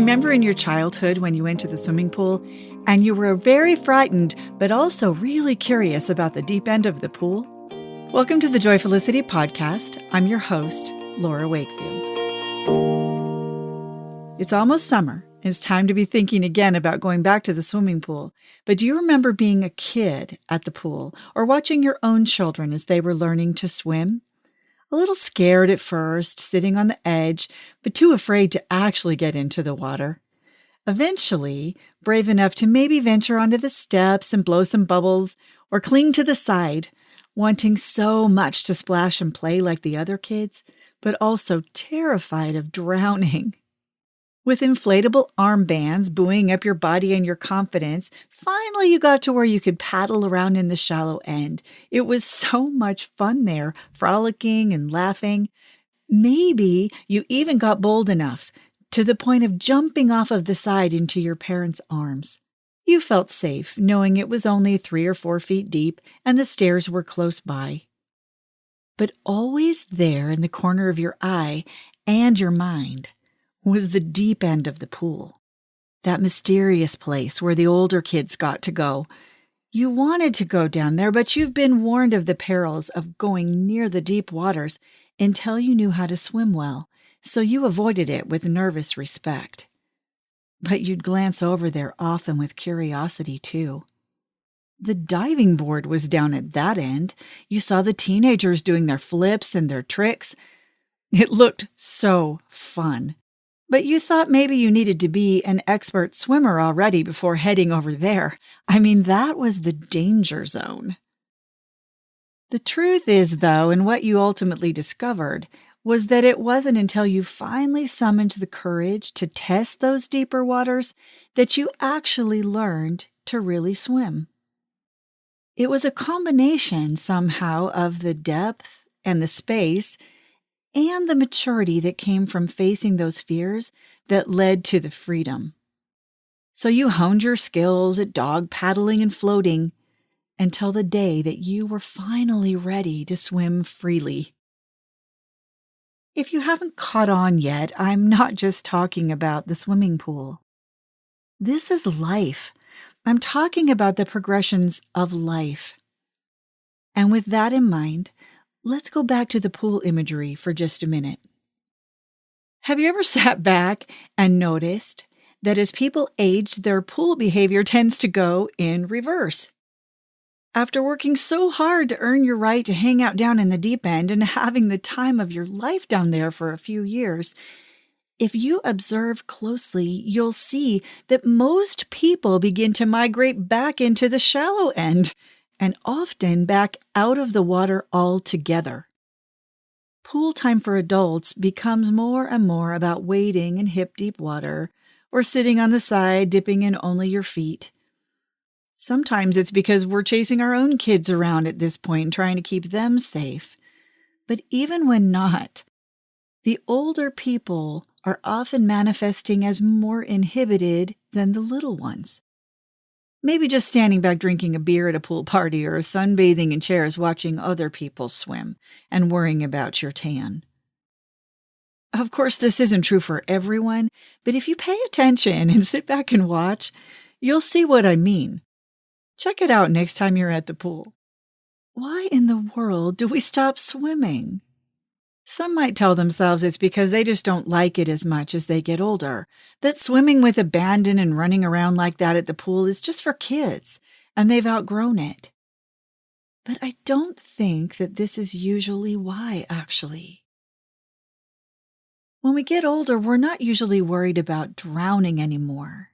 Remember in your childhood when you went to the swimming pool and you were very frightened, but also really curious about the deep end of the pool? Welcome to the Joyfulicity podcast. I'm your host, Laura Wakefield. It's almost summer. It's time to be thinking again about going back to the swimming pool. But do you remember being a kid at the pool or watching your own children as they were learning to swim? A little scared at first, sitting on the edge, but too afraid to actually get into the water. Eventually, brave enough to maybe venture onto the steps and blow some bubbles or cling to the side, wanting so much to splash and play like the other kids, but also terrified of drowning. With inflatable armbands buoying up your body and your confidence, finally you got to where you could paddle around in the shallow end. It was so much fun there, frolicking and laughing. Maybe you even got bold enough to the point of jumping off of the side into your parents' arms. You felt safe, knowing it was only 3 or 4 feet deep and the stairs were close by. But always there in the corner of your eye and your mind was the deep end of the pool, that mysterious place where the older kids got to go. You wanted to go down there, but you've been warned of the perils of going near the deep waters until you knew how to swim well, so you avoided it with nervous respect. But you'd glance over there often with curiosity, too. The diving board was down at that end. You saw the teenagers doing their flips and their tricks. It looked so fun. But you thought maybe you needed to be an expert swimmer already before heading over there. I mean, that was the danger zone. The truth is, though, and what you ultimately discovered, was that it wasn't until you finally summoned the courage to test those deeper waters that you actually learned to really swim. It was a combination somehow of the depth and the space and the maturity that came from facing those fears that led to the freedom. So you honed your skills at dog paddling and floating until the day that you were finally ready to swim freely. If you haven't caught on yet, I'm not just talking about the swimming pool. This is life. I'm talking about the progressions of life. And with that in mind, let's go back to the pool imagery for just a minute. Have you ever sat back and noticed that as people age, their pool behavior tends to go in reverse? After working so hard to earn your right to hang out down in the deep end and having the time of your life down there for a few years, if you observe closely, you'll see that most people begin to migrate back into the shallow end, and often back out of the water altogether. Pool time for adults becomes more and more about wading in hip-deep water or sitting on the side dipping in only your feet. Sometimes it's because we're chasing our own kids around at this point and trying to keep them safe. But even when not, the older people are often manifesting as more inhibited than the little ones. Maybe just standing back drinking a beer at a pool party or sunbathing in chairs watching other people swim and worrying about your tan. Of course, this isn't true for everyone, but if you pay attention and sit back and watch, you'll see what I mean. Check it out next time you're at the pool. Why in the world do we stop swimming? Some might tell themselves it's because they just don't like it as much as they get older, that swimming with abandon and running around like that at the pool is just for kids, and they've outgrown it. But I don't think that this is usually why, actually. When we get older, we're not usually worried about drowning anymore.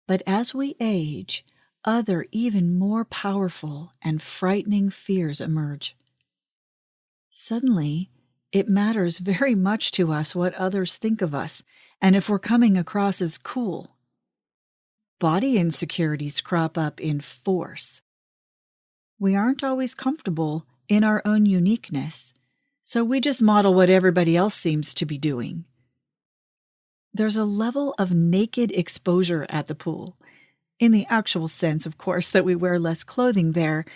But as we age, other even more powerful and frightening fears emerge. Suddenly, it matters very much to us what others think of us, and if we're coming across as cool. Body insecurities crop up in force. We aren't always comfortable in our own uniqueness, so we just model what everybody else seems to be doing. There's a level of naked exposure at the pool, in the actual sense, of course, that we wear less clothing there,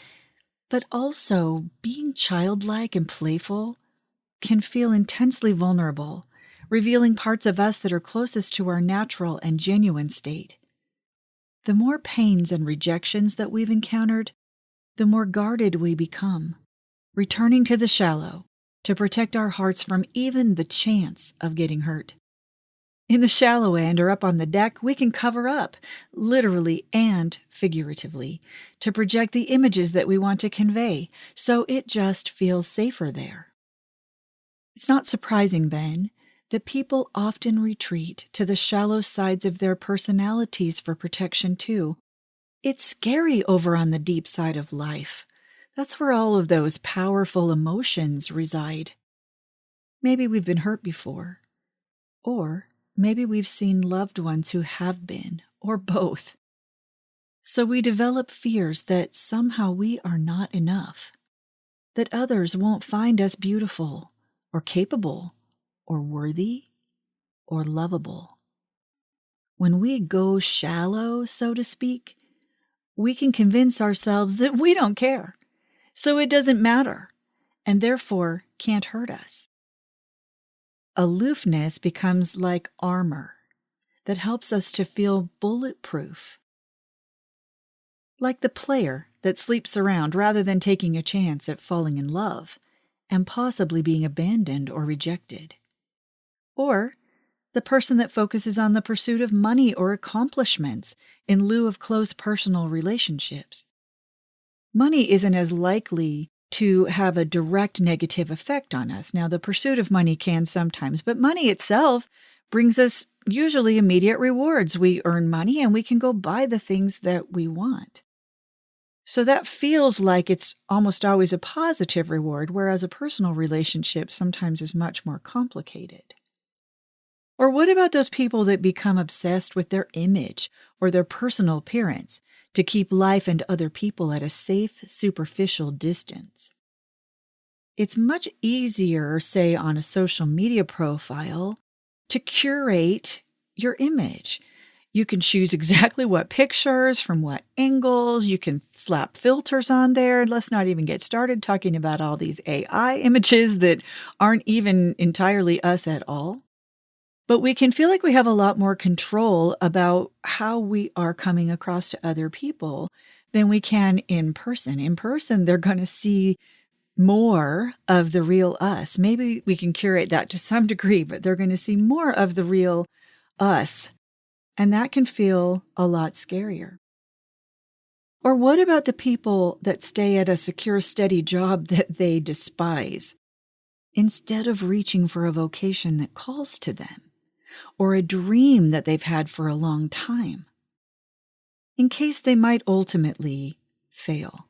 but also being childlike and playful can feel intensely vulnerable, revealing parts of us that are closest to our natural and genuine state. The more pains and rejections that we've encountered, the more guarded we become, returning to the shallow to protect our hearts from even the chance of getting hurt. In the shallow end or up on the deck, we can cover up, literally and figuratively, to project the images that we want to convey, so it just feels safer there. It's not surprising, then, that people often retreat to the shallow sides of their personalities for protection, too. It's scary over on the deep side of life. That's where all of those powerful emotions reside. Maybe we've been hurt before, or maybe we've seen loved ones who have been, or both. So we develop fears that somehow we are not enough, that others won't find us beautiful, or capable, or worthy, or lovable. When we go shallow, so to speak, we can convince ourselves that we don't care, so it doesn't matter, and therefore can't hurt us. Aloofness becomes like armor that helps us to feel bulletproof. Like the player that sleeps around rather than taking a chance at falling in love and possibly being abandoned or rejected. Or the person that focuses on the pursuit of money or accomplishments in lieu of close personal relationships. Money isn't as likely to have a direct negative effect on us. Now, the pursuit of money can sometimes, but money itself brings us usually immediate rewards. We earn money and we can go buy the things that we want. So that feels like it's almost always a positive reward, whereas a personal relationship sometimes is much more complicated. Or what about those people that become obsessed with their image or their personal appearance to keep life and other people at a safe, superficial distance? It's much easier, say, on a social media profile, to curate your image. You can choose exactly what pictures, from what angles, you can slap filters on there. Let's not even get started talking about all these AI images that aren't even entirely us at all. But we can feel like we have a lot more control about how we are coming across to other people than we can in person. In person, they're going to see more of the real us. Maybe we can curate that to some degree, but they're going to see more of the real us. And that can feel a lot scarier. Or what about the people that stay at a secure, steady job that they despise, instead of reaching for a vocation that calls to them, or a dream that they've had for a long time, in case they might ultimately fail?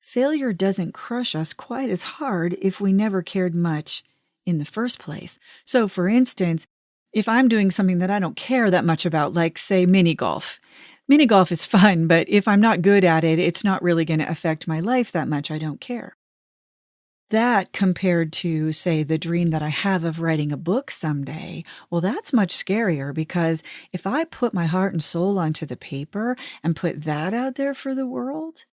Failure doesn't crush us quite as hard if we never cared much in the first place. So, for instance, if I'm doing something that I don't care that much about, like, say, mini golf. Mini golf is fun, but if I'm not good at it, it's not really going to affect my life that much. I don't care. That compared to, say, the dream that I have of writing a book someday, well, that's much scarier, because if I put my heart and soul onto the paper and put that out there for the world,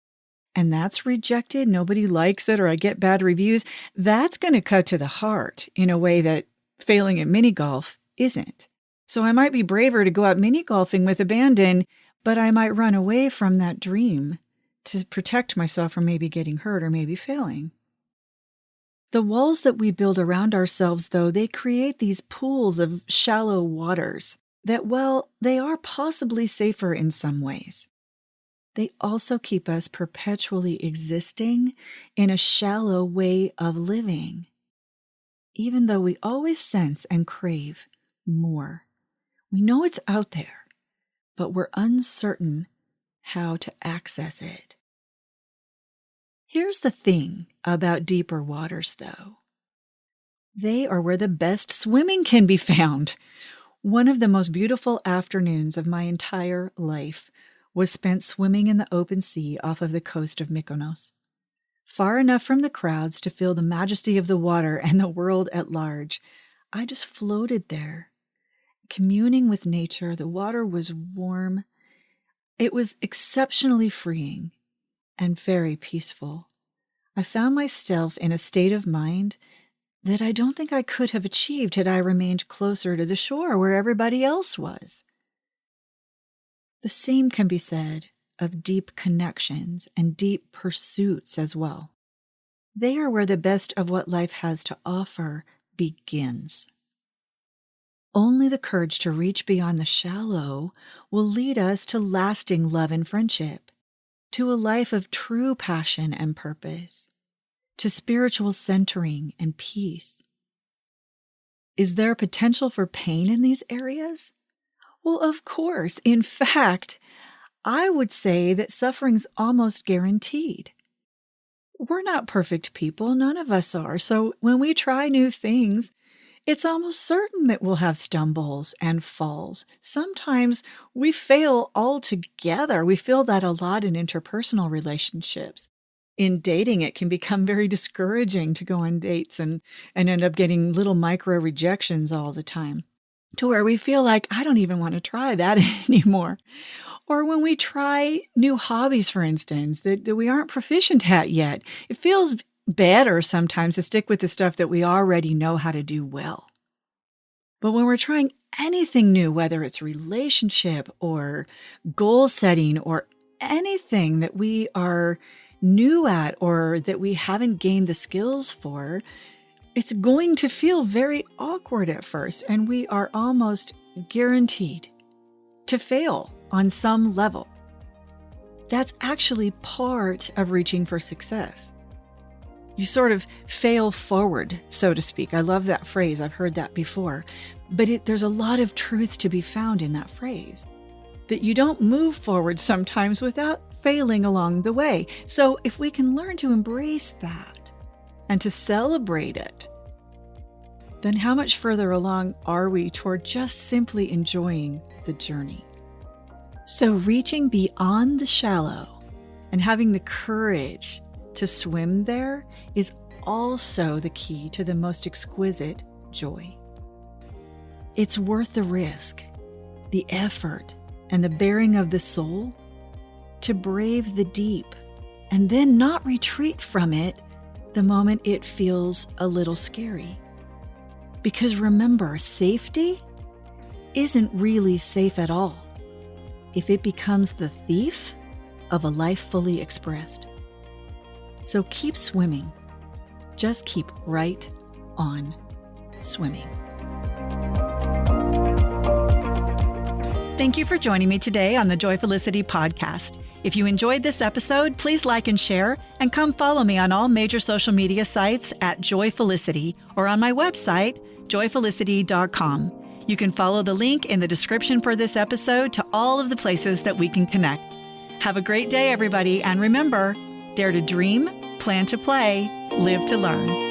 and that's rejected, nobody likes it, or I get bad reviews, that's going to cut to the heart in a way that failing at mini golf isn't. So I might be braver to go out mini golfing with abandon, but I might run away from that dream to protect myself from maybe getting hurt or maybe failing. The walls that we build around ourselves, though, they create these pools of shallow waters that, well, they are possibly safer in some ways. They also keep us perpetually existing in a shallow way of living, even though we always sense and crave more. We know it's out there, but we're uncertain how to access it. Here's the thing about deeper waters, though. They are where the best swimming can be found. One of the most beautiful afternoons of my entire life was spent swimming in the open sea off of the coast of Mykonos, far enough from the crowds to feel the majesty of the water and the world at large. I just floated there, communing with nature. The water was warm. It was exceptionally freeing and very peaceful. I found myself in a state of mind that I don't think I could have achieved had I remained closer to the shore where everybody else was. The same can be said of deep connections and deep pursuits as well. They are where the best of what life has to offer begins. Only the courage to reach beyond the shallow will lead us to lasting love and friendship, to a life of true passion and purpose, to spiritual centering and peace. Is there potential for pain in these areas? Well, of course. In fact, I would say that suffering's almost guaranteed. We're not perfect people, none of us are, so when we try new things, it's almost certain that we'll have stumbles and falls. Sometimes we fail altogether. We feel that a lot in interpersonal relationships. In dating, it can become very discouraging to go on dates and end up getting little micro rejections all the time, to where we feel like, I don't even want to try that anymore. Or when we try new hobbies, for instance, that we aren't proficient at yet, it feels better sometimes to stick with the stuff that we already know how to do well. But when we're trying anything new, whether it's relationship or goal setting or anything that we are new at or that we haven't gained the skills for, it's going to feel very awkward at first, and we are almost guaranteed to fail on some level. That's actually part of reaching for success. You sort of fail forward, so to speak. I love that phrase. I've heard that before. But there's a lot of truth to be found in that phrase, that you don't move forward sometimes without failing along the way. So if we can learn to embrace that and to celebrate it, then how much further along are we toward just simply enjoying the journey? So reaching beyond the shallow and having the courage to swim there is also the key to the most exquisite joy. It's worth the risk, the effort, and the bearing of the soul to brave the deep and then not retreat from it the moment it feels a little scary. Because remember, safety isn't really safe at all if it becomes the thief of a life fully expressed. So keep swimming. Just keep right on swimming. Thank you for joining me today on the Joyfulicity podcast. If you enjoyed this episode, please like and share, and come follow me on all major social media sites at Joyfulicity or on my website, joyfulicity.com. You can follow the link in the description for this episode to all of the places that we can connect. Have a great day, everybody, and remember, dare to dream, plan to play, live to learn.